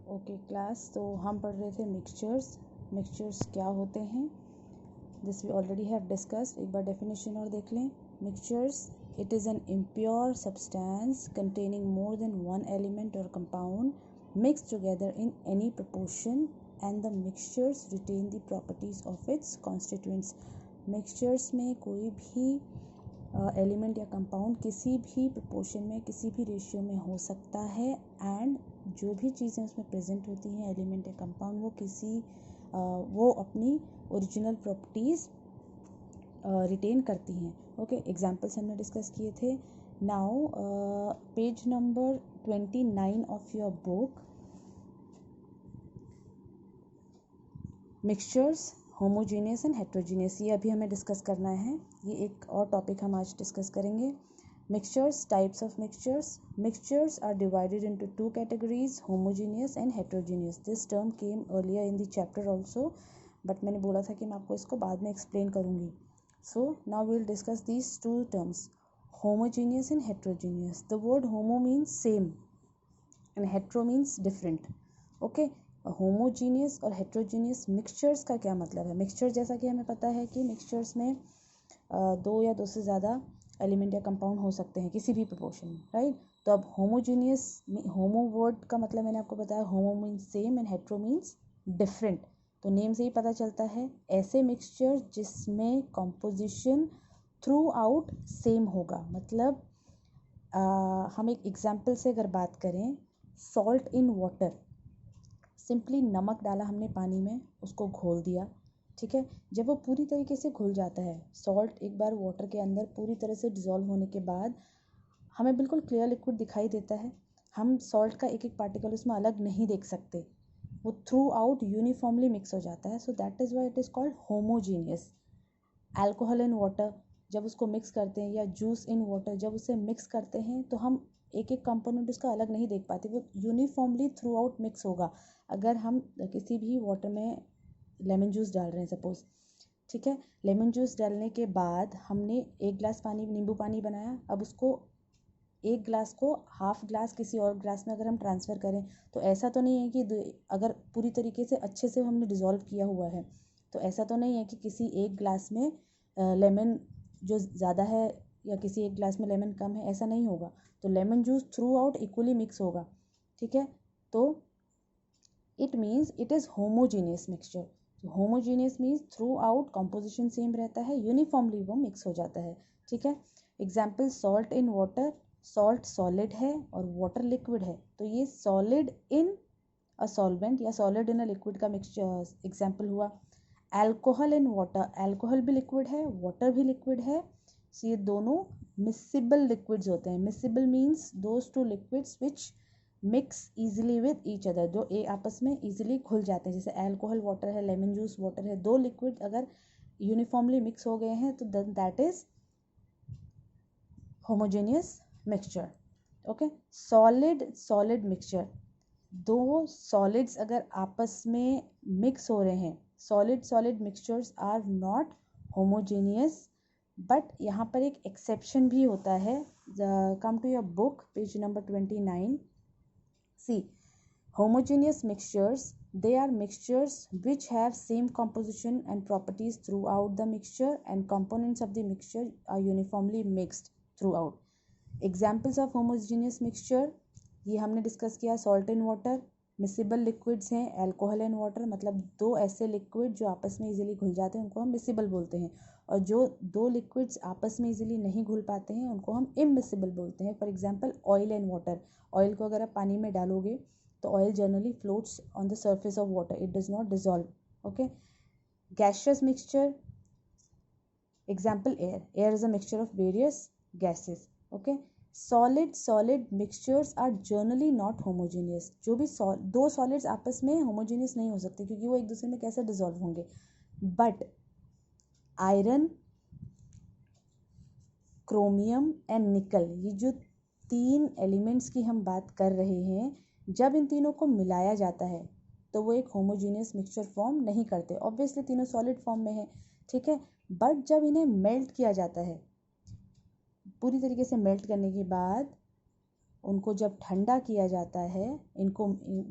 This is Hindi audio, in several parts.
ओके क्लास, तो हम पढ़ रहे थे मिक्सचर्स क्या होते हैं। This we already have discussed. एक बार डेफिनेशन और देख लें। Mixtures, it is an impure substance containing more than one element और compound mix together in any proportion and the mixtures retain the properties of its constituents. Mixtures में कोई भी एलिमेंट या कंपाउंड किसी भी प्रपोर्शन में, किसी भी रेशियो में हो सकता है, एंड जो भी चीज़ें उसमें प्रेजेंट होती हैं, एलिमेंट या कंपाउंड, वो अपनी ओरिजिनल प्रॉपर्टीज़ रिटेन करती हैं। ओके, एग्जांपल्स हमने डिस्कस किए थे। Now page number 29 of your book, mixtures homogeneous and heterogeneous, ये अभी हमें डिस्कस करना है। ये एक और टॉपिक हम आज डिस्कस करेंगे। Mixtures, types of mixtures are divided into two categories, homogeneous and heterogeneous. This term came earlier in the chapter also, but मैंने बोला था कि मैं आपको इसको बाद में explain करूँगी. So now we will discuss these two terms, homogeneous and heterogeneous. The word homo means same and hetero means different. Okay, homogeneous और हेट्रोजीनियस मिक्सचर्स का क्या मतलब है? मिक्सचर जैसा कि हमें पता है कि मिक्सचर्स में दो या दो से ज़्यादा एलिमेंट या कंपाउंड हो सकते हैं किसी भी प्रोपोर्शन में, राइट। तो अब होमोजीनियस, होमो वर्ड का मतलब मैंने आपको बताया, होमो means same and hetero means different. तो नेम से ही पता चलता है ऐसे मिक्सचर जिसमें कॉम्पोजिशन थ्रू आउट सेम होगा। मतलब हम एक एग्जाम्पल से अगर बात करें, सॉल्ट इन वाटर, सिंपली नमक डाला हमने पानी में, उसको घोल दिया, ठीक है। जब वो पूरी तरीके से घुल जाता है, सॉल्ट एक बार वाटर के अंदर पूरी तरह से डिज़ोल्व होने के बाद हमें बिल्कुल क्लियर लिक्विड दिखाई देता है। हम सॉल्ट का एक एक पार्टिकल उसमें अलग नहीं देख सकते, वो थ्रू आउट यूनिफॉर्मली मिक्स हो जाता है। सो that is why it is called homogeneous. Alcohol in water, जब उसको मिक्स करते हैं, या जूस इन वाटर, जब उसे मिक्स करते हैं तो हम एक एक कंपोनेंट उसका अलग नहीं देख पाते, वो यूनिफॉर्मली थ्रू आउट मिक्स होगा। अगर हम किसी भी वाटर में लेमन जूस डाल रहे हैं सपोज, ठीक है, लेमन जूस डालने के बाद हमने एक गिलास पानी, नींबू पानी बनाया, अब उसको एक गिलास को हाफ ग्लास किसी और ग्लास में अगर हम ट्रांसफ़र करें, तो ऐसा तो नहीं है कि अगर पूरी तरीके से अच्छे से हमने डिज़ोल्व किया हुआ है, तो ऐसा तो नहीं है कि किसी एक ग्लास में लेमन जो ज़्यादा है या किसी एक ग्लास में लेमन कम है, ऐसा नहीं होगा। तो lemon juice through out equally mix होगा, ठीक है। तो it means it is homogeneous mixture. Homogeneous means through out composition same रहता है, यूनिफॉर्मली वो मिक्स हो जाता है, ठीक है। Example, salt in water, salt solid है और वाटर लिक्विड है, तो ये सॉलिड इन अ सॉल्वेंट या सॉलिड इन अ लिक्विड का मिक्सचर एग्जाम्पल हुआ। अल्कोहल इन वाटर, अल्कोहल भी लिक्विड है, वाटर भी लिक्विड है, सो ये दोनों मिसिबल लिक्विड्स होते हैं। Miscible means those two liquids which mix easily with each other, जो आपस में ईजिली घुल जाते हैं। जैसे अल्कोहल वाटर है, लेमन जूस वाटर है, दो लिक्विड अगर यूनिफॉर्मली मिक्स हो गए हैं तो that is homogeneous mixture. Okay, solid mixture, दो सॉलिड्स अगर आपस में मिक्स हो रहे हैं, solid mixtures are not homogeneous. But यहाँ पर एक एक्सेप्शन भी होता है। Come to your book, page number 29. See, homogeneous mixtures, they are mixtures which have same composition and properties throughout the mixture, and components of the mixture are uniformly mixed throughout. Examples of homogeneous mixture, ये हमने डिस्कस किया, salt in water, miscible liquids हैं अल्कोहल एंड वाटर, मतलब दो ऐसे लिक्विड जो आपस में इजीली घुल जाते हैं उनको हम मिसिबल बोलते हैं, और जो दो लिक्विड्स आपस में इजीली नहीं घुल पाते हैं उनको हम इमिसिबल बोलते हैं। For example, oil and water, oil को अगर आप पानी में डालोगे तो oil generally floats on the surface of water, it does not dissolve. Okay, gaseous mixture, example air is a mixture of various gases. Okay, solid mixtures are generally not homogeneous, जो भी दो सॉलिड्स आपस में होमोजीनियस नहीं हो सकते क्योंकि वो एक दूसरे में कैसे डिजॉल्व होंगे। बट आयरन, क्रोमियम एंड निकल, ये जो तीन एलिमेंट्स की हम बात कर रहे हैं, जब इन तीनों को मिलाया जाता है तो वो एक होमोजीनियस मिक्सचर फॉर्म नहीं करते। ऑब्वियसली तीनों सॉलिड फॉर्म में है, ठीक है, बट जब इन्हें मेल्ट किया जाता है, पूरी तरीके से मेल्ट करने के बाद उनको जब ठंडा किया जाता है, इनको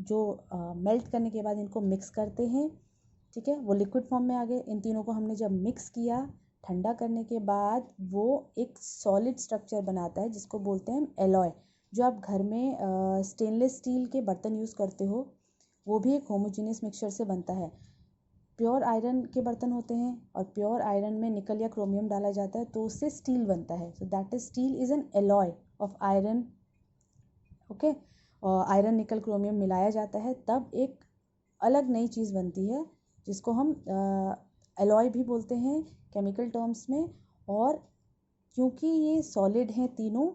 जो मेल्ट करने के बाद इनको मिक्स करते हैं, ठीक है, वो लिक्विड फॉर्म में आ गए। इन तीनों को हमने जब मिक्स किया ठंडा करने के बाद, वो एक सॉलिड स्ट्रक्चर बनाता है जिसको बोलते हैं एलॉय। जो आप घर में स्टेनलेस स्टील के बर्तन यूज़ करते हो, वो भी एक होमोजीनियस मिक्सचर से बनता है। प्योर आयरन के बर्तन होते हैं और प्योर आयरन में निकल या क्रोमियम डाला जाता है तो उससे स्टील बनता है। So that is steel is an alloy of iron. Okay, और आयरन निकल क्रोमियम मिलाया जाता है तब एक अलग नई चीज़ बनती है जिसको हम एलॉय भी बोलते हैं केमिकल टर्म्स में। और क्योंकि ये सॉलिड हैं तीनों,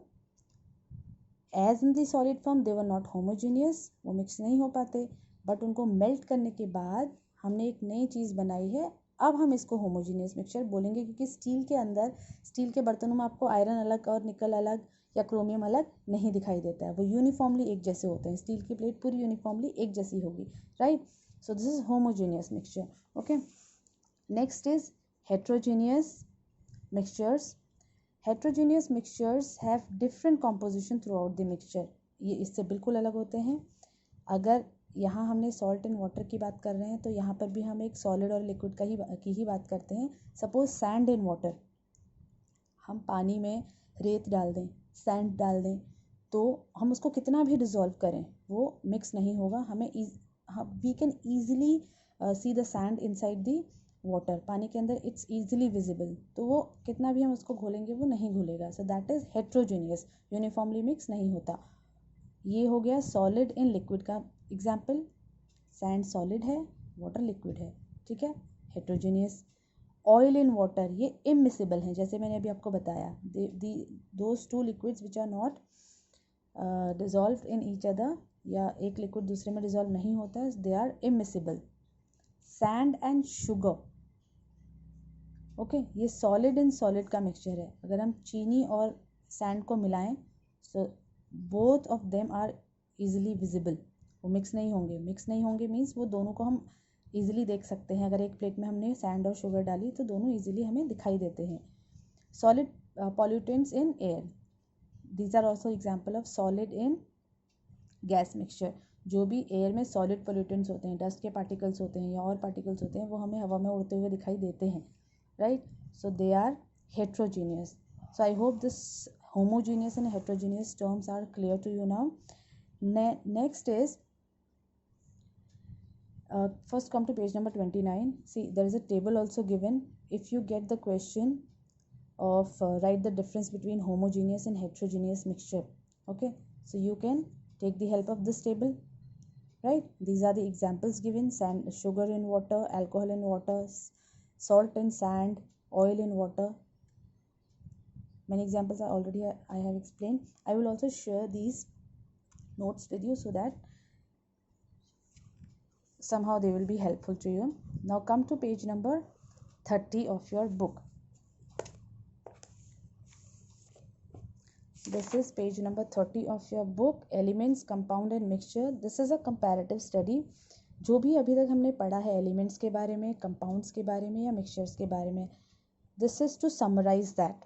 as in the solid form they were not homogeneous, वो मिक्स नहीं हो पाते, बट उनको मेल्ट करने के बाद हमने एक नई चीज़ बनाई है। अब हम इसको होमोजीनियस मिक्सचर बोलेंगे क्योंकि स्टील के अंदर, स्टील के बर्तनों में आपको आयरन अलग और निकल अलग या क्रोमियम अलग नहीं दिखाई देता है, वो यूनिफॉर्मली एक जैसे होते हैं। स्टील की प्लेट पूरी यूनिफॉर्मली एक जैसी होगी, right. So this is homogeneous mixture. Okay, next is heterogeneous mixtures. Heterogeneous mixtures have different composition through out the mixture. ये इससे बिल्कुल अलग होते हैं। अगर यहाँ हमने सॉल्ट एंड वाटर की बात कर रहे हैं तो यहाँ पर भी हम एक सॉलिड और लिक्विड की ही बात करते हैं। सपोज सैंड एंड वाटर, हम पानी में रेत डाल दें, सैंड डाल दें, तो हम उसको कितना भी डिज़ोल्व करें वो मिक्स नहीं होगा। We can easily see the sand inside the water, पानी के अंदर इट्स ईजिली विजिबल, तो वो कितना भी हम उसको घोलेंगे वो नहीं घुलेगा। So that is heterogeneous, uniformly mix नहीं होता। ये हो गया सॉलिड इन लिक्विड का एग्जाम्पल। सैंड सॉलिड है, वाटर लिक्विड है, ठीक है, हेट्रोजीनियस। ऑयल इन वाटर, ये इमिसिबल हैं, जैसे मैंने अभी आपको बताया, those two liquids which are not dissolve in each other, या एक लिक्विड दूसरे में डिजॉल्व नहीं होता है, they are immiscible. Sand and sugar, okay, ये सॉलिड इन सॉलिड का मिक्सचर है। अगर हम चीनी और सैंड को मिलाएं, so both of them are easily visible, वो मिक्स नहीं होंगे। मिक्स नहीं होंगे मीन्स वो दोनों को हम ईजिली देख सकते हैं। अगर एक प्लेट में हमने सैंड और शुगर डाली तो दोनों ईजिली हमें दिखाई देते हैं। Solid pollutants in air, these are also example of solid in gas mixture. जो भी एयर में सॉलिड पॉल्यूटेंट्स होते हैं, डस्ट के पार्टिकल्स होते हैं या और पार्टिकल्स होते हैं, वो हमें हवा में उड़ते हुए दिखाई देते हैं, right. So they are heterogeneous. So I hope this homogeneous and heterogeneous terms are clear to you now. Next is first come to page number 29. See, there is a table also given. If you get the question of write the difference between homogeneous and heterogeneous mixture, okay, so you can take the help of this table, right. These are the examples given: sand, sugar in water, alcohol in water, salt in sand, oil in water. Many examples are already I have explained. I will also share these notes with you so that somehow they will be helpful to you. Now come to page number 30 of your book. This is page number 30 of your book, Elements, Compound and Mixture. This is a comparative study. जो भी अभी तक हमने पढ़ा है एलिमेंट्स के बारे में, कंपाउंड्स के बारे में या मिक्सचर्स के बारे में, this is to summarize that.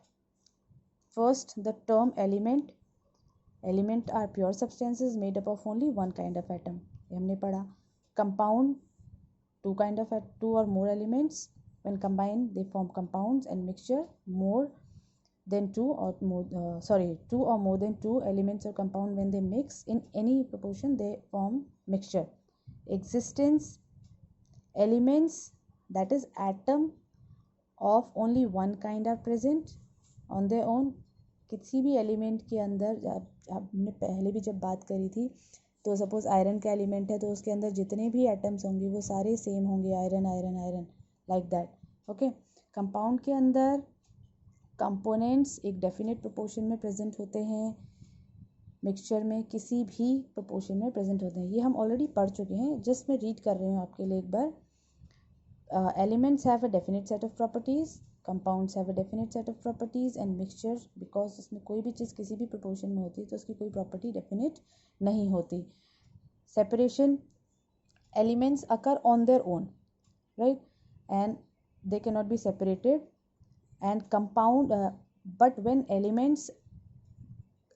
First, the term element. Element are pure substances made up of only one kind of atom. ये हमने पढ़ा. Compound, two or more elements. When combined, they form compounds. And mixture, two or more than two elements or compound. When they mix in any proportion, they form mixture. Existence, elements, that is atom of only one kind are present on their own. किसी भी एलिमेंट के अंदर, आपने पहले भी जब बात करी थी, तो सपोज आयरन का एलिमेंट है तो उसके अंदर जितने भी एटम्स होंगे वो सारे सेम होंगे, iron iron iron, like that, okay. Compound के अंदर कंपोनेंट्स एक डेफिनेट प्रोपोर्शन में प्रेजेंट होते हैं, मिक्सचर में किसी भी प्रोपोर्शन में प्रेजेंट होते हैं। ये हम ऑलरेडी पढ़ चुके हैं, जस्ट मैं रीड कर रही हूँ आपके लिए एक बार. Elements have a definite set of properties, compounds have a definite set of properties, and mixture because उसमें कोई भी चीज़ किसी भी प्रोपोर्शन में होती है तो उसकी कोई प्रॉपर्टी डेफिनेट नहीं होती. Separation, elements occur on their own, right, and they cannot be separated. And compound, but when elements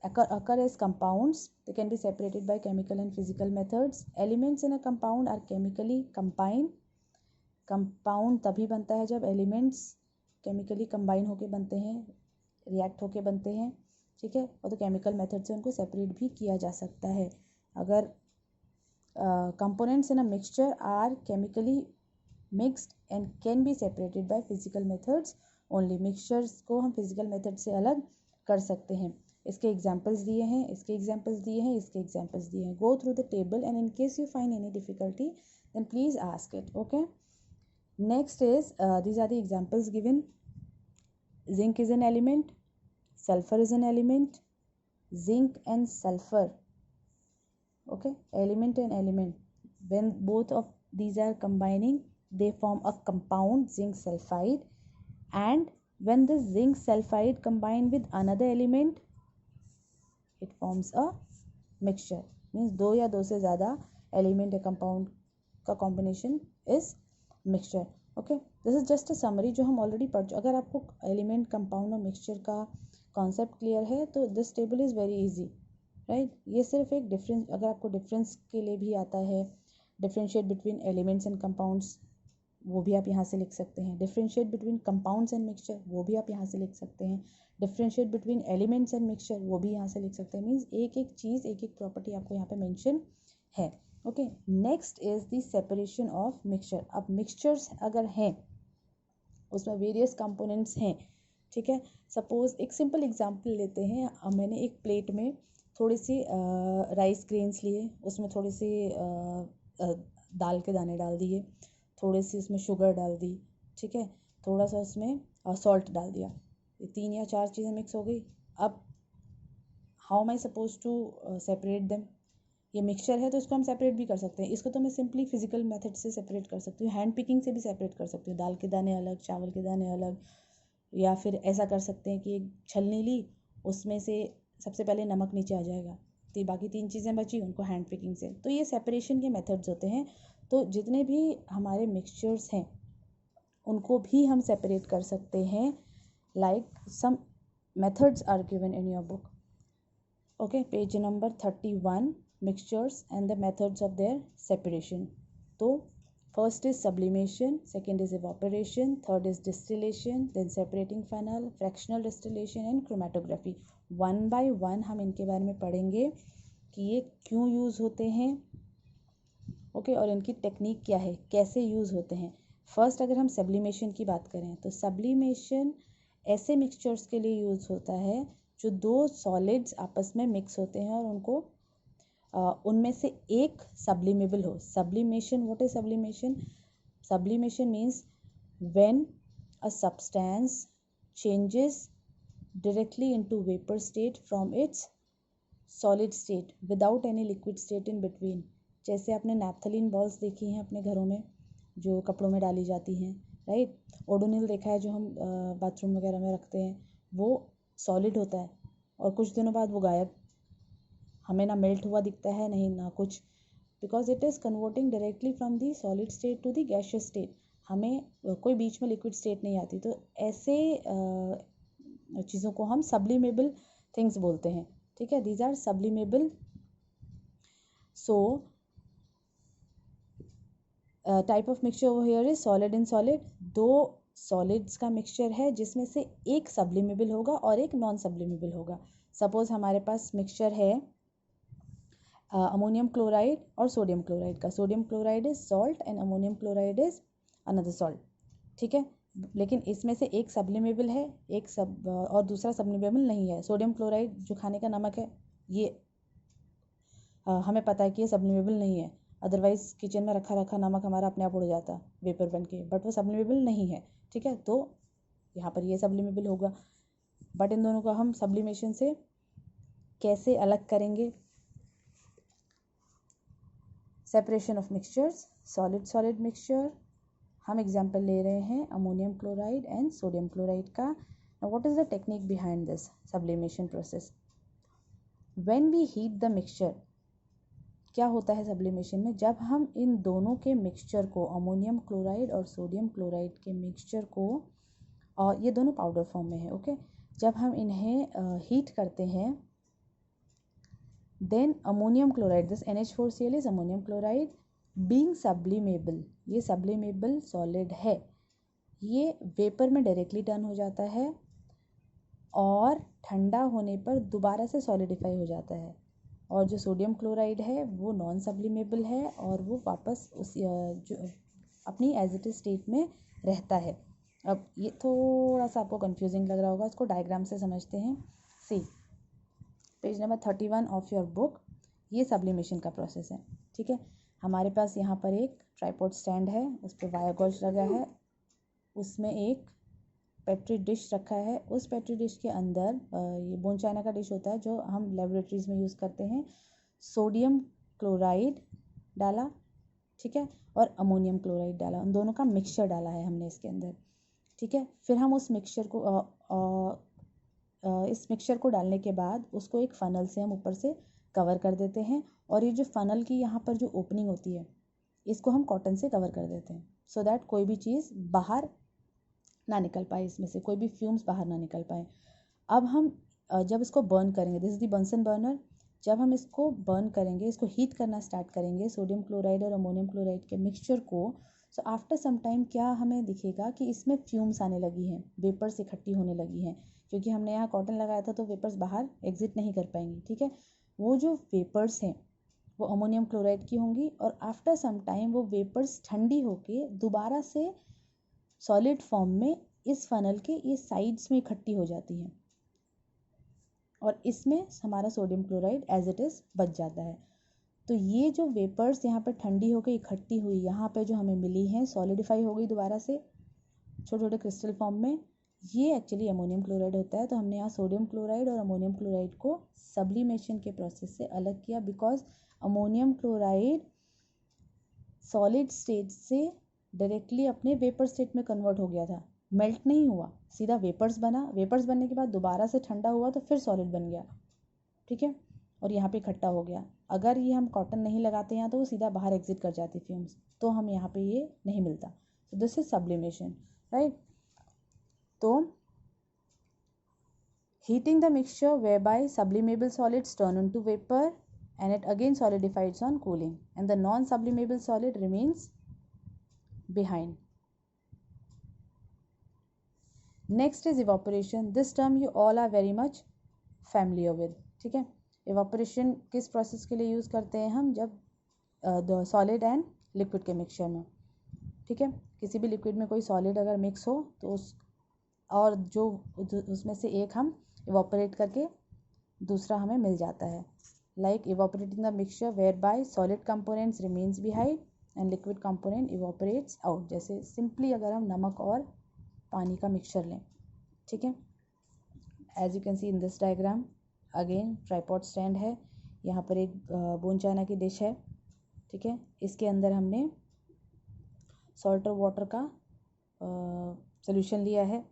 occur as compounds. They can be separated by chemical and physical methods. Elements in a compound are chemically combined. Compound तभी बनता है जब एलिमेंट्स केमिकली कंबाइन होके बनते हैं, रिएक्ट होके बनते हैं, ठीक है। और तो केमिकल मेथड से उनको सेपरेट भी किया जा सकता है। अगर components in a mixture are chemically mixed and can be separated by physical methods only. Mixtures को हम फिजिकल मेथड से अलग कर सकते हैं। इसके एग्जाम्पल्स दिए हैं, इसके एग्जाम्पल्स दिए हैं, इसके एग्जाम्पल्स दिए हैं। Go through the table and in case you find any difficulty then please ask it, okay. Next is these are the examples given. Zinc is an element, sulfur is an element, zinc and sulfur, okay, element and element. When both of these are combining, they form a compound, zinc sulfide. And when the zinc sulfide combine with another element, it forms a mixture. Means दो या दो से ज़्यादा element या compound का combination is mixture, okay. This is just a summary जो हम ऑलरेडी पढ़ चुके। अगर आपको एलिमेंट, कंपाउंड और मिक्सचर का कॉन्सेप्ट क्लियर है तो this table is very easy, right. ये सिर्फ एक डिफरेंस, अगर आपको डिफरेंस के लिए भी आता है, differentiate between elements and compounds, वो भी आप यहाँ से लिख सकते हैं। Differentiate between compounds and mixture, वो भी आप यहाँ से लिख सकते हैं। Differentiate between elements and mixture, वो भी यहाँ से लिख सकते हैं। मीन्स एक एक चीज़, एक एक प्रॉपर्टी आपको यहाँ पे मेंशन है, okay. Next is the separation of mixture. अब मिक्सचर्स अगर हैं, उसमें वेरियस कंपोनेंट्स हैं, ठीक है। सपोज एक सिंपल एग्जांपल लेते हैं। मैंने एक प्लेट में थोड़ी सी राइस ग्रेन्स लिए, उसमें थोड़ी सी दाल के दाने डाल दिए, थोड़ी सी उसमें शुगर डाल दी, ठीक है, थोड़ा सा उसमें सॉल्ट डाल दिया। ये 3 या 4 चीज़ें मिक्स हो गई। अब how am I suppose to separate them? ये मिक्सचर है तो इसको हम सेपरेट भी कर सकते हैं। इसको तो मैं सिंपली फिजिकल मेथड से सेपरेट कर सकती हूँ, हैंड पिकिंग से भी सेपरेट कर सकती हूँ। दाल के दाने अलग, चावल के दाने अलग। या फिर ऐसा कर सकते हैं कि एक छलनी ली, उसमें से सबसे पहले नमक नीचे आ जाएगा, तो बाकी 3 चीज़ें बची, उनको हैंड पिकिंग से। तो ये सेपरेशन के मेथड्स होते हैं। तो जितने भी हमारे मिक्सचर्स हैं उनको भी हम सेपरेट कर सकते हैं। Like some methods are given in your book, okay. Page number 31, mixtures and the methods of their separation. तो first is sublimation, second is evaporation, third is distillation, then separating funnel, fractional distillation and chromatography. One by one हम इनके बारे में पढ़ेंगे कि ये क्यों यूज़ होते हैं, ओके, और इनकी टेक्निक क्या है, कैसे यूज़ होते हैं। फर्स्ट अगर हम सब्लिमेशन की बात करें तो सब्लिमेशन ऐसे मिक्सचर्स के लिए यूज़ होता है जो 2 सॉलिड्स आपस में मिक्स होते हैं और उनको उनमें से एक सब्लिमेबल हो। Sublimation, what is sublimation? Sublimation means when a substance changes directly into vapour state from its solid state without any liquid state in between. जैसे आपने नैप्थलीन बॉल्स देखी हैं अपने घरों में जो कपड़ों में डाली जाती हैं, राइट। ओडोनिल देखा है जो हम बाथरूम वगैरह में रखते हैं, वो सॉलिड होता है और कुछ दिनों बाद वो गायब, हमें ना मेल्ट हुआ दिखता है, नहीं ना कुछ, because it is converting directly from the solid state to the gaseous state. हमें कोई बीच में लिक्विड स्टेट नहीं आती। तो ऐसे चीज़ों को हम सब्लिमेबल थिंग्स बोलते हैं, ठीक है। These are sublimable. So type of mixture over here is solid and solid. 2 solids का मिक्सचर है जिसमें से एक सब्लिमेबल होगा और एक नॉन सब्लिमेबल होगा। सपोज हमारे पास मिक्सचर है अमोनियम क्लोराइड और सोडियम क्लोराइड का। Sodium chloride is salt and ammonium chloride is another salt, ठीक है। लेकिन इसमें से एक सब्लिमेबल है, एक और दूसरा सब्लिमेबल नहीं है। सोडियम क्लोराइड जो खाने का नमक है, ये हमें पता है कि ये सब्लिमेबल नहीं है, अदरवाइज किचन में रखा रखा नमक हमारा अपने आप उड़ जाता वेपर बन के, बट वो सब्लिमेबल नहीं है, ठीक है। तो यहाँ पर ये सब्लिमेबल होगा। बट इन दोनों को हम सब्लिमेशन से कैसे अलग करेंगे? Separation of mixtures, solid solid mixture. हम एग्जाम्पल ले रहे हैं ammonium chloride and sodium chloride का। Now what is the technique behind this sublimation process? When we heat the mixture, क्या होता है सब्लिमेशन में? जब हम इन दोनों के मिक्सचर को, अमोनियम क्लोराइड और सोडियम क्लोराइड के मिक्सचर को, और ये दोनों पाउडर फॉर्म में है, ओके, जब हम इन्हें हीट करते हैं then ammonium chloride, this NH4Cl is ammonium chloride being sublimable, ये सब्लिमेबल सॉलिड है, ये वेपर में डायरेक्टली टर्न हो जाता है और ठंडा होने पर दोबारा से सॉलिडिफाई हो जाता है। और जो सोडियम क्लोराइड है वो नॉन सब्लिमेबल है और वो वापस उस जो अपनी एज इट इज स्टेट में रहता है। अब ये थोड़ा सा आपको कंफ्यूजिंग लग रहा होगा, इसको डायग्राम से समझते हैं। See page number 31 of your book, ये सब्लिमेशन का प्रोसेस है। ठीक है, हमारे पास यहाँ पर एक ट्राइपॉड स्टैंड है, उस पर वायर गॉज लगा है, उसमें एक पेट्री डिश रखा है, उस पेट्री डिश के अंदर ये बोन चाइना का डिश होता है जो हम लेबोरेटरीज में यूज़ करते हैं, सोडियम क्लोराइड डाला, ठीक है, और अमोनियम क्लोराइड डाला, उन दोनों का मिक्सचर डाला है हमने इसके अंदर। ठीक है, फिर हम उस मिक्सचर को इस मिक्सचर को डालने के बाद उसको एक फ़नल से हम ऊपर से कवर कर देते हैं, और ये जो फ़नल की यहाँ पर जो ओपनिंग होती है इसको हम कॉटन से कवर कर देते हैं, सो दैट कोई भी चीज़ बाहर ना निकल पाए, इसमें से कोई भी फ्यूम्स बाहर ना निकल पाए। अब हम जब इसको बर्न करेंगे, this is the Bunsen burner, जब हम इसको बर्न करेंगे, इसको हीट करना स्टार्ट करेंगे सोडियम क्लोराइड और अमोनियम क्लोराइड के मिक्सचर को, सो आफ्टर सम टाइम क्या हमें दिखेगा कि इसमें फ्यूम्स आने लगी हैं, वेपर्स इकट्ठी होने लगी हैं, क्योंकि हमने यहाँ कॉटन लगाया था तो वेपर्स बाहर एग्जिट नहीं कर पाएंगी। ठीक है, वो जो वेपर्स हैं वो अमोनियम क्लोराइड की होंगी, और आफ्टर सम टाइम वो वेपर्स ठंडी होके दोबारा से सॉलिड फॉर्म में इस फनल के ये साइड्स में इकट्ठी हो जाती हैं, और इसमें हमारा sodium chloride as it is बच जाता है। तो ये जो वेपर्स यहाँ पर ठंडी होकर इकट्ठी हुई, यहाँ पे जो हमें मिली हैं, सॉलिडिफाई हो गई दोबारा से छोटे छोटे क्रिस्टल फॉर्म में, ये एक्चुअली अमोनियम क्लोराइड होता है। तो हमने यहाँ सोडियम क्लोराइड और अमोनियम क्लोराइड को सब्लिमेशन के प्रोसेस से अलग किया, because ammonium chloride solid state से डायरेक्टली अपने वेपर स्टेट में कन्वर्ट हो गया था, मेल्ट नहीं हुआ, सीधा वेपर्स बना, वेपर्स बनने के बाद दोबारा से ठंडा हुआ तो फिर सॉलिड बन गया। ठीक है, और यहाँ पे इकट्ठा हो गया। अगर ये हम कॉटन नहीं लगाते यहाँ तो वो सीधा बाहर एग्जिट कर जाती फ्यूम्स, तो हम यहाँ पे ये नहीं मिलता। तो दिस इज सब्लिमेशन, राइट। तो heating the mixture whereby sublimable solids turn into vapor and it again solidifies on cooling and the non-sublimable solid remains behind. Next is evaporation. This term you all are very much familiar with. ठीक है, evaporation किस प्रोसेस के लिए यूज़ करते हैं हम, जब सॉलिड एंड लिक्विड के मिक्सचर में, ठीक है, किसी भी लिक्विड में कोई सॉलिड अगर मिक्स हो तो उस और जो उसमें से एक हम इवापोरेट करके दूसरा हमें मिल जाता है, like evaporating the mixture where by solid components remains behind and liquid component evaporates out. जैसे सिंपली अगर हम नमक और पानी का मिक्सचर लें, ठीक है, as you can see in this diagram, again tripod stand है, यहाँ पर एक बोन चाइना की डिश है, ठीक है, इसके अंदर हमने सॉल्ट और वाटर का सोल्यूशन लिया है,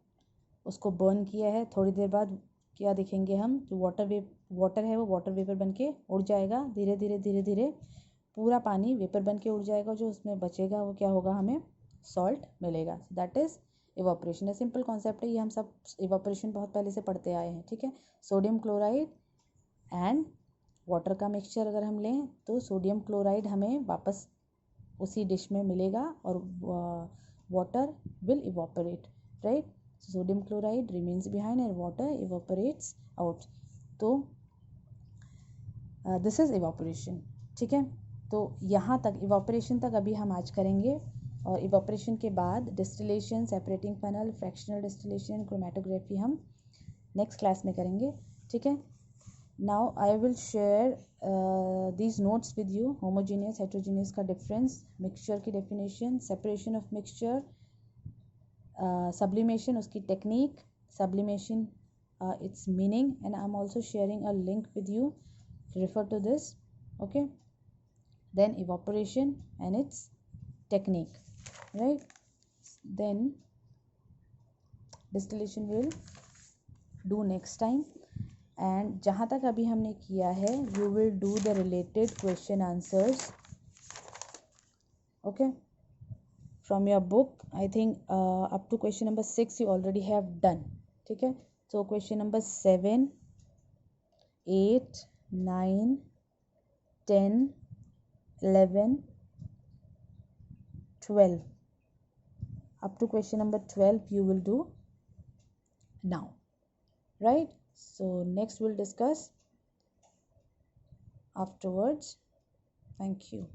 उसको बर्न किया है, थोड़ी देर बाद क्या देखेंगे हम, जो वाटर है वो वाटर वेपर बन के उड़ जाएगा, धीरे धीरे धीरे धीरे पूरा पानी वेपर बन के उड़ जाएगा, जो उसमें बचेगा वो क्या होगा, हमें सॉल्ट मिलेगा। That is evaporation. है सिंपल कॉन्सेप्ट है ये, हम सब इवापोरेशन बहुत पहले से पढ़ते आए हैं। ठीक है, सोडियम क्लोराइड एंड वाटर का मिक्सचर अगर हम लें तो सोडियम क्लोराइड हमें वापस उसी डिश में मिलेगा और water will evaporate, right. Sodium chloride remains behind and water evaporates out. तो दिस इज इवापोरेशन। ठीक है, तो यहाँ तक इवापोरेशन तक अभी हम आज करेंगे, और इवापोरेशन के बाद distillation, separating funnel, fractional distillation, chromatography हम नेक्स्ट क्लास में करेंगे। ठीक है, now I will share these notes with you. Homogeneous heterogeneous का डिफरेंस, मिक्सचर की definition, separation of mixture, sublimation उसकी technique, sublimation its meaning, and I'm also sharing a link with you, refer to this, okay. Then evaporation and its technique, right. Then distillation will do next time, and जहाँ तक अभी हमने किया है you will do the related question answers, okay, from your book. I think up to question number 6 you already have done. ठीक है, so question number 7, 8, 9, 10, 11, 12. Up to question number 12 you will do now, right? So next we'll discuss afterwards. Thank you.